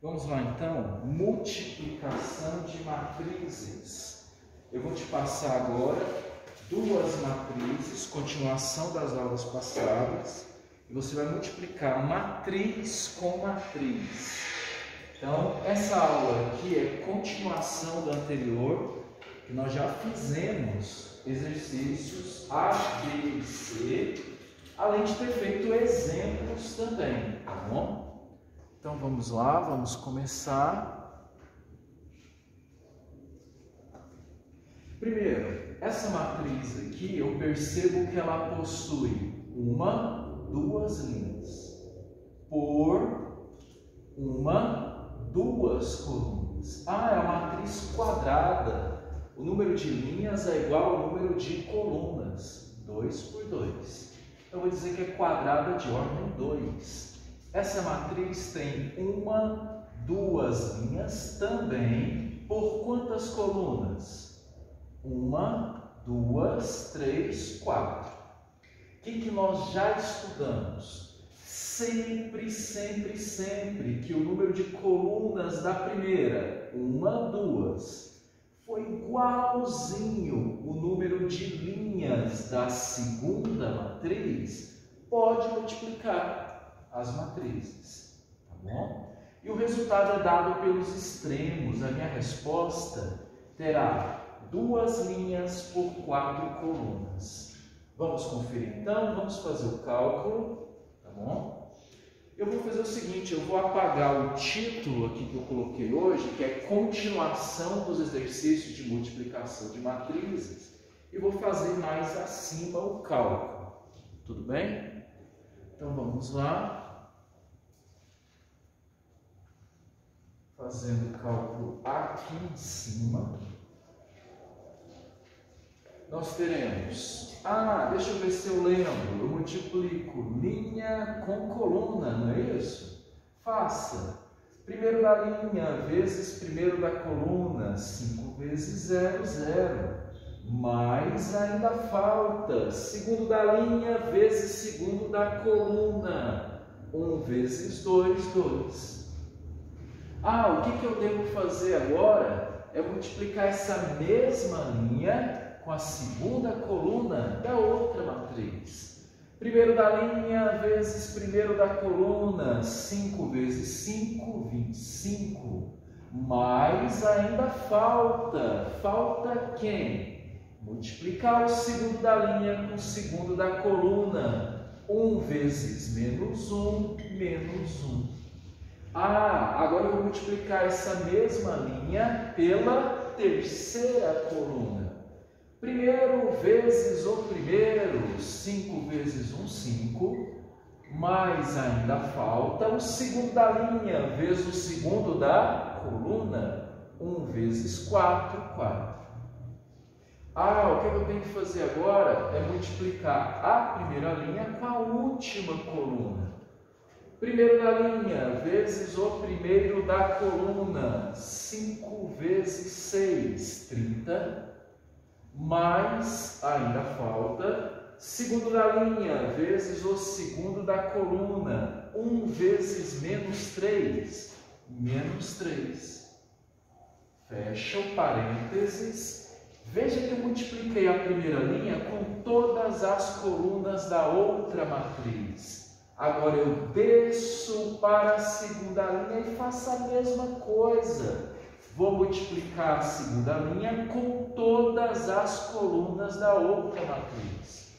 Vamos lá então, multiplicação de matrizes. Eu vou te passar agora duas matrizes, continuação das aulas passadas, e você vai multiplicar matriz com matriz. Então, essa aula aqui é continuação da anterior, que nós já fizemos exercícios A, B e C, além de ter feito exemplos também, tá bom? Então vamos lá, vamos começar. Primeiro, essa matriz aqui, eu percebo que ela possui duas linhas por duas colunas. É uma matriz quadrada. O número de linhas é igual ao número de colunas, 2 por 2. Então, eu vou dizer que é quadrada de ordem 2. Essa matriz tem duas linhas também por quantas colunas? 1, 2, 3, 4. O que nós já estudamos? Sempre que o número de colunas da primeira, 1, 2, foi igualzinho o número de linhas da segunda matriz, pode multiplicar as matrizes, tá bom? E o resultado é dado pelos extremos. A minha resposta terá 2 linhas por 4 colunas. Vamos conferir então, vamos fazer o cálculo, tá bom? Eu vou fazer o seguinte, eu vou apagar o título aqui que eu coloquei hoje, que é continuação dos exercícios de multiplicação de matrizes, e vou fazer mais acima o cálculo, tudo bem? Então vamos lá. Fazendo o cálculo aqui em cima. Nós teremos, deixa eu ver se eu lembro, eu multiplico linha com coluna, não é isso? Faça. Primeiro da linha vezes primeiro da coluna, 5 vezes 0, 0. Mas ainda falta, segundo da linha vezes segundo da coluna, 1 vezes 2, 2. O que eu devo fazer agora é multiplicar essa mesma linha com a segunda coluna da outra matriz. Primeiro da linha vezes primeiro da coluna, 5 vezes 5, 25. Mas ainda falta quem? Multiplicar o segundo da linha com o segundo da coluna. 1 vezes menos 1, menos 1. Agora eu vou multiplicar essa mesma linha pela terceira coluna. Primeiro vezes o primeiro, 5 vezes 1, 5. Mas ainda falta o segundo da linha vezes o segundo da coluna. 1 vezes 4, 4. O que eu tenho que fazer agora é multiplicar a primeira linha com a última coluna. Primeiro da linha vezes o primeiro da coluna, 5 vezes 6, 30. Mas ainda falta segundo da linha vezes o segundo da coluna, 1 vezes menos 3, menos 3. Fecha o parênteses. Veja que eu multipliquei a primeira linha com todas as colunas da outra matriz. Agora eu desço para a segunda linha e faço a mesma coisa. Vou multiplicar a segunda linha com todas as colunas da outra matriz.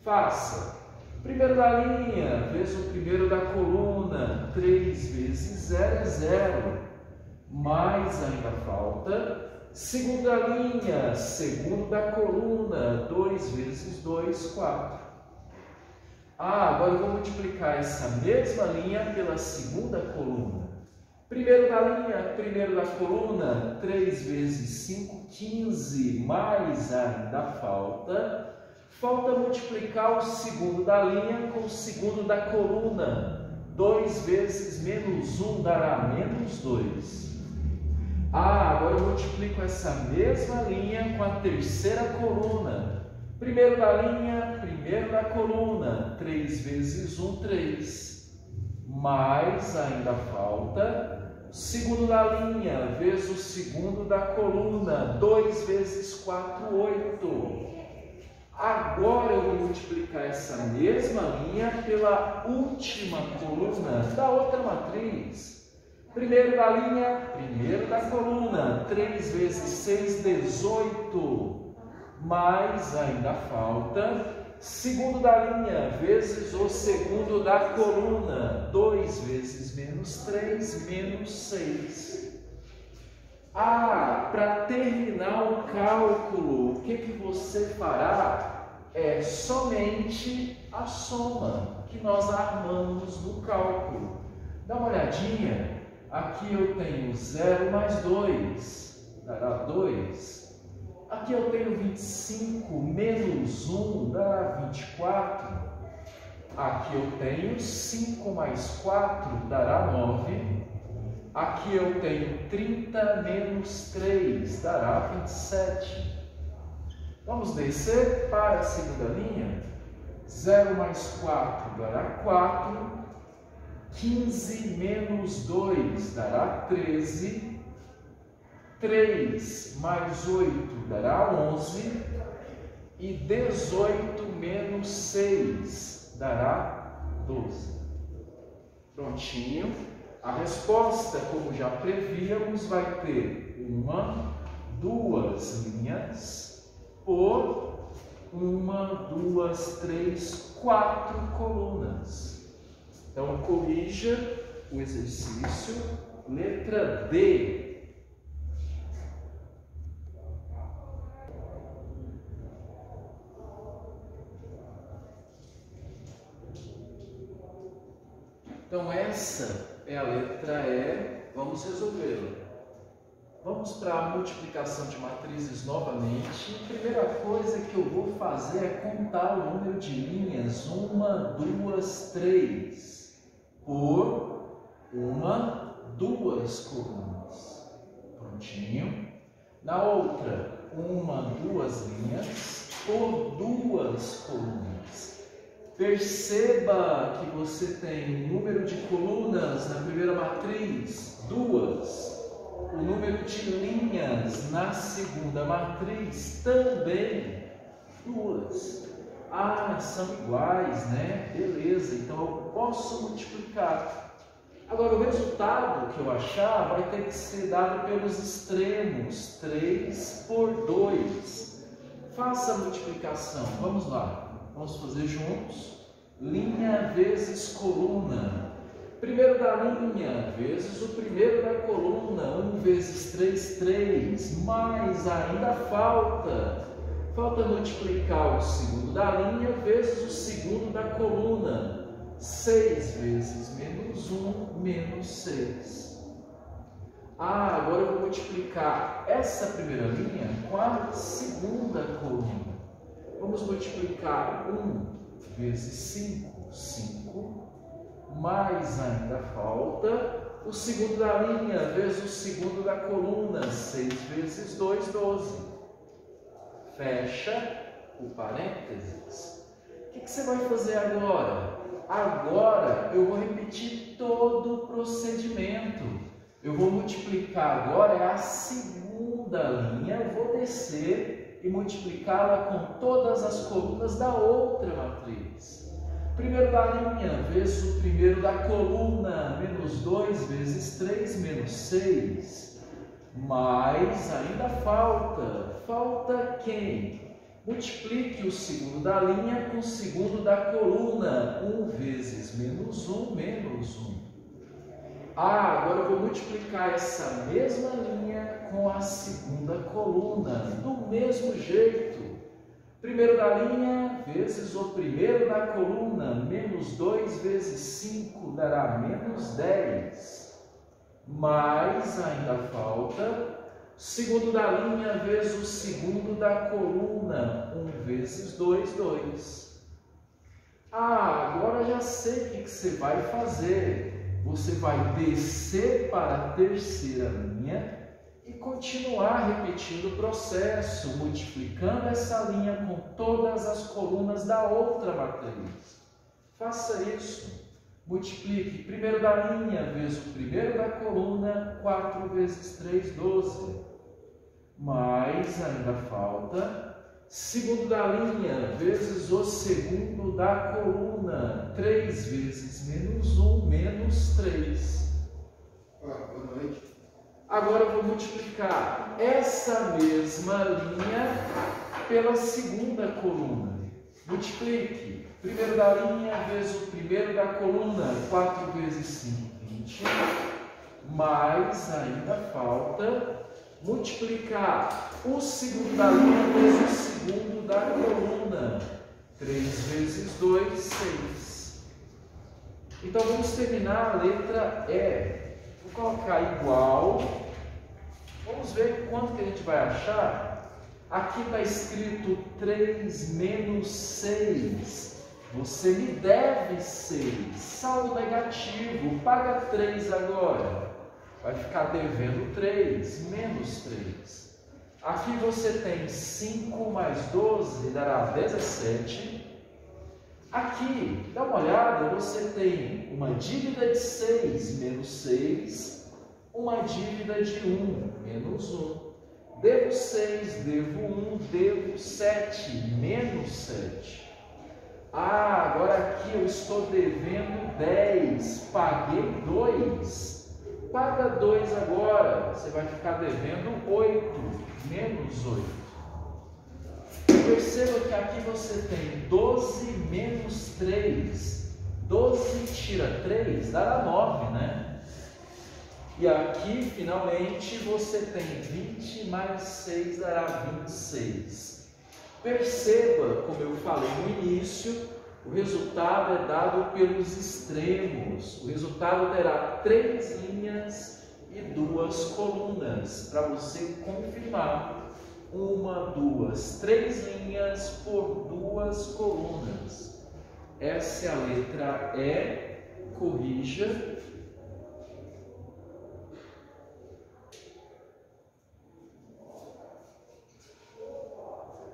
Faça. Primeiro da linha vezes o primeiro da coluna, 3 vezes 0 é 0. Mas ainda falta. Segunda linha, segundo da coluna, 2 vezes 2, 4. Agora eu vou multiplicar essa mesma linha pela segunda coluna. Primeiro da linha, primeiro da coluna, 3 vezes 5, 15. Mais ainda falta. Falta multiplicar o segundo da linha com o segundo da coluna. 2 vezes menos 1 dará menos 2. Agora eu multiplico essa mesma linha com a terceira coluna. Primeiro da linha, primeiro da coluna, 3 vezes 1, 3. Mas ainda falta segundo da linha vezes o segundo da coluna, 2 vezes 4, 8. Agora eu vou multiplicar essa mesma linha pela última coluna da outra matriz. Primeiro da linha, primeiro da coluna, 3 vezes 6, 18. Mais ainda falta segundo da linha vezes o segundo da coluna, 2 vezes menos 3, menos 6. Para terminar o cálculo, o que você fará? É somente a soma que nós armamos no cálculo. Dá uma olhadinha, aqui eu tenho 0 mais 2, dará 2. Aqui eu tenho 25 menos 1, dá 24. Aqui eu tenho 5 mais 4, dará 9. Aqui eu tenho 30 menos 3, dará 27. Vamos descer para a segunda linha. 0 mais 4 dará 4. 15 menos 2 dará 13. 3 mais 8 dará 11. E 18 menos 6 dará 12. Prontinho. A resposta, como já prevíamos, vai ter 1, 2 linhas por 1, 2, 3, 4 colunas. Então, corrija o exercício, letra D. Então, essa é a letra E, vamos resolvê-la. Vamos para a multiplicação de matrizes novamente. A primeira coisa que eu vou fazer é contar o número de linhas, 1, 2, 3, por 1, 2 colunas. Prontinho. Na outra, 1, 2 linhas, por 2 colunas. Perceba que você tem o número de colunas na primeira matriz, 2. O número de linhas na segunda matriz, também 2. São iguais, né? Beleza, então eu posso multiplicar. Agora, o resultado que eu achar vai ter que ser dado pelos extremos, 3 por 2. Faça a multiplicação, vamos lá. Vamos fazer juntos. Linha vezes coluna. Primeiro da linha vezes o primeiro da coluna. 1 vezes 3, 3. Mais ainda falta. Falta multiplicar o segundo da linha vezes o segundo da coluna. 6 vezes menos 1, menos 6. Agora eu vou multiplicar essa primeira linha com a segunda coluna. Vamos multiplicar 1 vezes 5, 5, mais ainda falta o segundo da linha vezes o segundo da coluna, 6 vezes 2, 12. Fecha o parênteses. O que você vai fazer agora? Agora eu vou repetir todo o procedimento. Eu vou multiplicar agora a segunda linha, eu vou descer e multiplicá-la com todas as colunas da outra matriz. Primeiro da linha vezes o primeiro da coluna, menos 2 vezes 3, menos 6. Mas ainda falta. Falta quem? Multiplique o segundo da linha com o segundo da coluna. 1 vezes menos 1, menos 1. Agora eu vou multiplicar essa mesma linha com a segunda coluna, do mesmo jeito. Primeiro da linha vezes o primeiro da coluna, menos 2 vezes 5 dará menos 10. Mais ainda falta, segundo da linha vezes o segundo da coluna, 1 vezes 2, 2. Agora já sei o que você vai fazer. Você vai descer para a terceira linha e continuar repetindo o processo, multiplicando essa linha com todas as colunas da outra matriz. Faça isso. Multiplique primeiro da linha vezes o primeiro da coluna, 4 vezes 3, 12. Mais ainda falta segundo da linha vezes o segundo da coluna, 3 vezes menos 1, menos 3. Boa noite. Agora eu vou multiplicar essa mesma linha pela segunda coluna. Multiplique primeiro da linha vezes o primeiro da coluna, 4 vezes 5, 20. Mais ainda falta multiplicar o segundo da linha vezes o segundo da coluna, 3 vezes 2, 6. Então vamos terminar a letra E. Vou colocar igual. Vamos ver quanto que a gente vai achar. Aqui está escrito 3 menos 6. Você me deve 6. Saldo negativo. Paga 3 agora. Vai ficar devendo 3. Menos 3. Aqui você tem 5 mais 12, dará 17. Aqui, dá uma olhada, você tem uma dívida de 6 menos 6. Uma dívida de 1 menos 1. Devo 6, devo 1, devo 7, menos 7. Agora aqui eu estou devendo 10, paguei 2. Paga 2 agora, você vai ficar devendo 8, menos 8. Perceba que aqui você tem 12 menos 3. 12 tira 3, dará 9, né? E aqui, finalmente, você tem 20 mais 6 dará 26. Perceba, como eu falei no início, o resultado é dado pelos extremos. O resultado terá 3 linhas e 2 colunas, para você confirmar. 1, 2, 3 linhas por 2 colunas. Essa é a letra E. Corrija.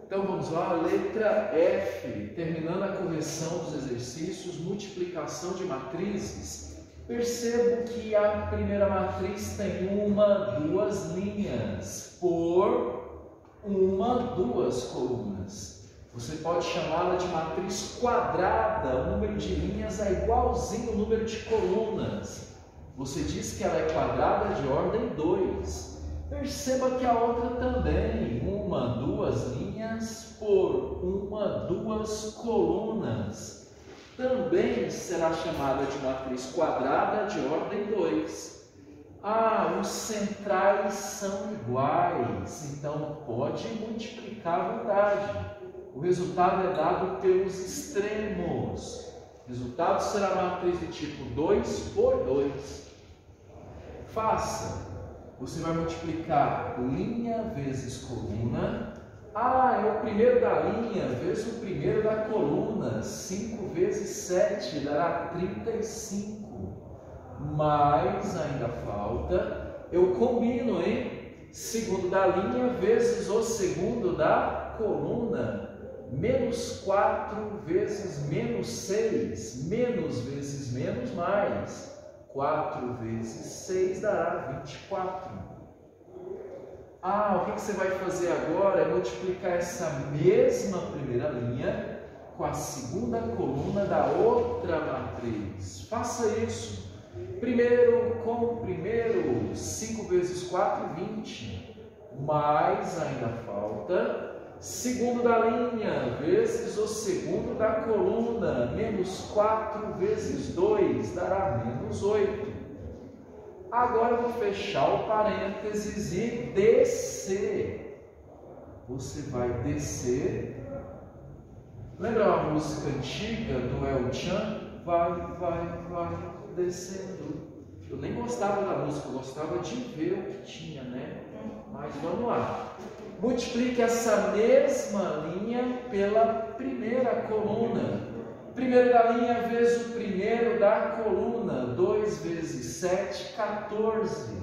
Então vamos lá, letra F, terminando a correção dos exercícios, multiplicação de matrizes. Percebo que a primeira matriz tem 1, 2 linhas por 1, 2 colunas. Você pode chamá-la de matriz quadrada, o número de linhas é igualzinho ao número de colunas. Você diz que ela é quadrada de ordem 2. Perceba que a outra também, 1, 2 linhas por 1, 2 colunas. Também será chamada de matriz quadrada de ordem 2. Os centrais são iguais, então pode multiplicar à vontade. O resultado é dado pelos extremos. O resultado será matriz de tipo 2 por 2. Faça. Você vai multiplicar linha vezes coluna. É o primeiro da linha vezes o primeiro da coluna. 5 vezes 7 dará 35. Mais ainda falta, eu combino, hein? Segundo da linha vezes o segundo da coluna. Menos 4 vezes menos 6. Menos vezes menos mais. 4 vezes 6 dará 24. O que você vai fazer agora é multiplicar essa mesma primeira linha com a segunda coluna da outra matriz. Faça isso. Primeiro com o primeiro, 5 vezes 4, 20. Mais ainda falta segundo da linha vezes o segundo da coluna, menos 4 vezes 2 dará menos 8. Agora eu vou fechar o parênteses e descer. Você vai descer. Lembra uma música antiga do El Chan? Vai descendo. Eu nem gostava da música, eu gostava de ver o que tinha, né? Mas vamos lá. Multiplique essa mesma linha pela primeira coluna. Primeiro da linha vezes o primeiro da coluna. 2 vezes 7, 14.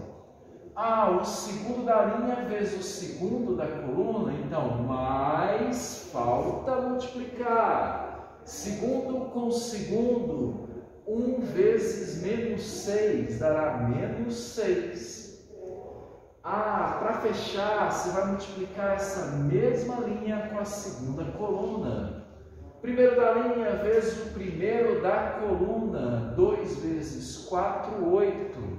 O segundo da linha vezes o segundo da coluna. Então, mais falta multiplicar. Segundo com segundo. 1 vezes menos 6 dará menos 6. Para fechar, você vai multiplicar essa mesma linha com a segunda coluna. Primeiro da linha vezes o primeiro da coluna. 2 vezes 4, 8.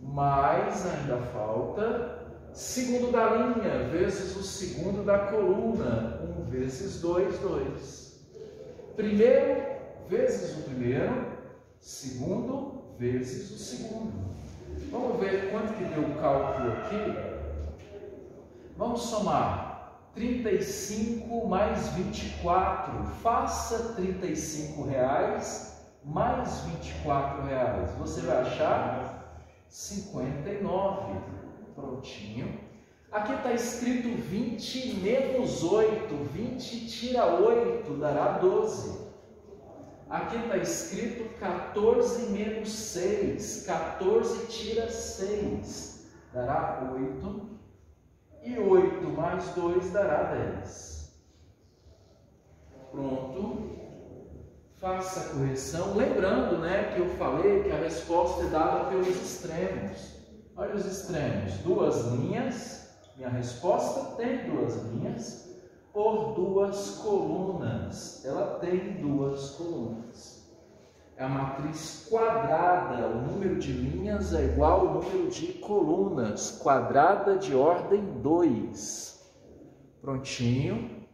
Mais ainda falta. Segundo da linha vezes o segundo da coluna. 1 vezes 2, 2. Primeiro vezes o primeiro. Segundo vezes o segundo. Vamos ver quanto que deu o cálculo aqui. Vamos somar 35 mais 24. Faça R$35 mais R$24. Você vai achar 59. Prontinho. Aqui está escrito 20 menos 8. 20 tira 8 dará 12. Aqui está escrito 14 menos 6. 14 tira 6. Dará 8. E 8 mais 2 dará 10. Pronto. Faça a correção. Lembrando, que eu falei que a resposta é dada pelos extremos. Olha os extremos. 2 linhas. Minha resposta tem 2 linhas. Por 2 colunas. Ela tem 2 colunas. É a matriz quadrada. O número de linhas é igual ao número de colunas. Quadrada de ordem 2. Prontinho.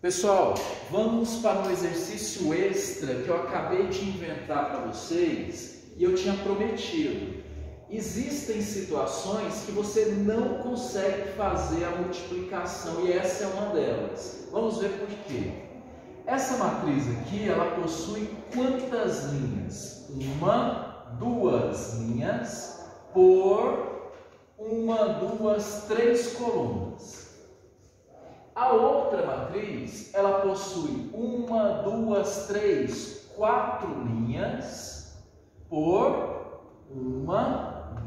Pessoal, vamos para um exercício extra que eu acabei de inventar para vocês e eu tinha prometido. Existem situações que você não consegue fazer a multiplicação e essa é uma delas. Vamos ver por quê. Essa matriz aqui, ela possui quantas linhas? 1, 2 linhas por 1, 2, 3 colunas. A outra matriz, ela possui 1, 2, 3, 4 linhas por 1,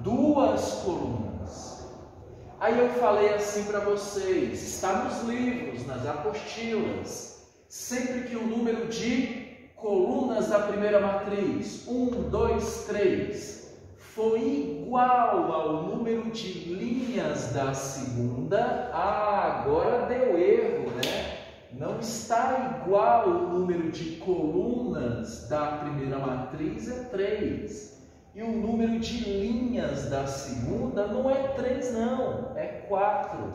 2 colunas. Aí eu falei assim para vocês, está nos livros, nas apostilas, sempre que o número de colunas da primeira matriz, 1, 2, 3, for igual ao número de linhas da segunda, agora deu erro, Não está igual o número de colunas da primeira matriz é 3. E o número de linhas da segunda não é 3 não, é 4.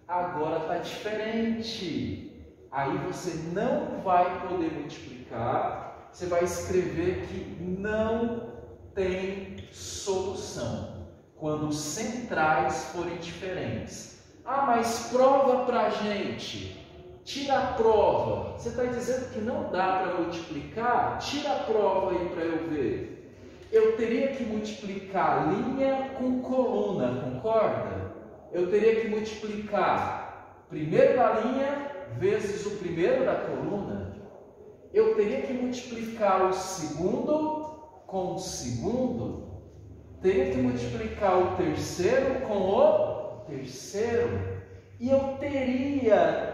Agora está diferente. Aí você não vai poder multiplicar, você vai escrever que não tem solução, quando os centrais forem diferentes. Mas prova para a gente. Tira a prova. Você está dizendo que não dá para multiplicar? Tira a prova aí para eu ver. Eu teria que multiplicar linha com coluna, concorda? Eu teria que multiplicar primeiro da linha vezes o primeiro da coluna. Eu teria que multiplicar o segundo com o segundo. Teria que multiplicar o terceiro com o terceiro. E eu teria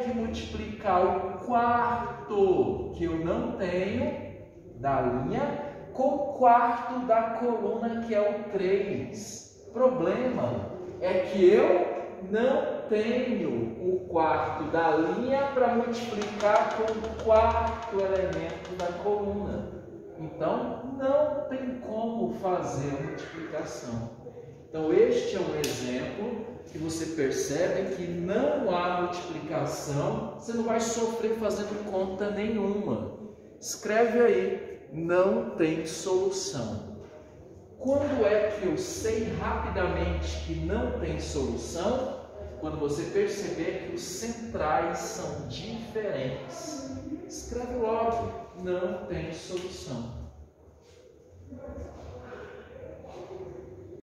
que multiplicar o quarto, que eu não tenho, da linha, com o quarto da coluna, que é o 3. Problema é que eu não tenho o quarto da linha para multiplicar com o quarto elemento da coluna. Então, não tem como fazer a multiplicação. Então, este é um exemplo que você percebe que não há multiplicação, você não vai sofrer fazendo conta nenhuma. Escreve aí, não tem solução. Quando é que eu sei rapidamente que não tem solução? Quando você perceber que os centrais são diferentes. Escreve logo, não tem solução.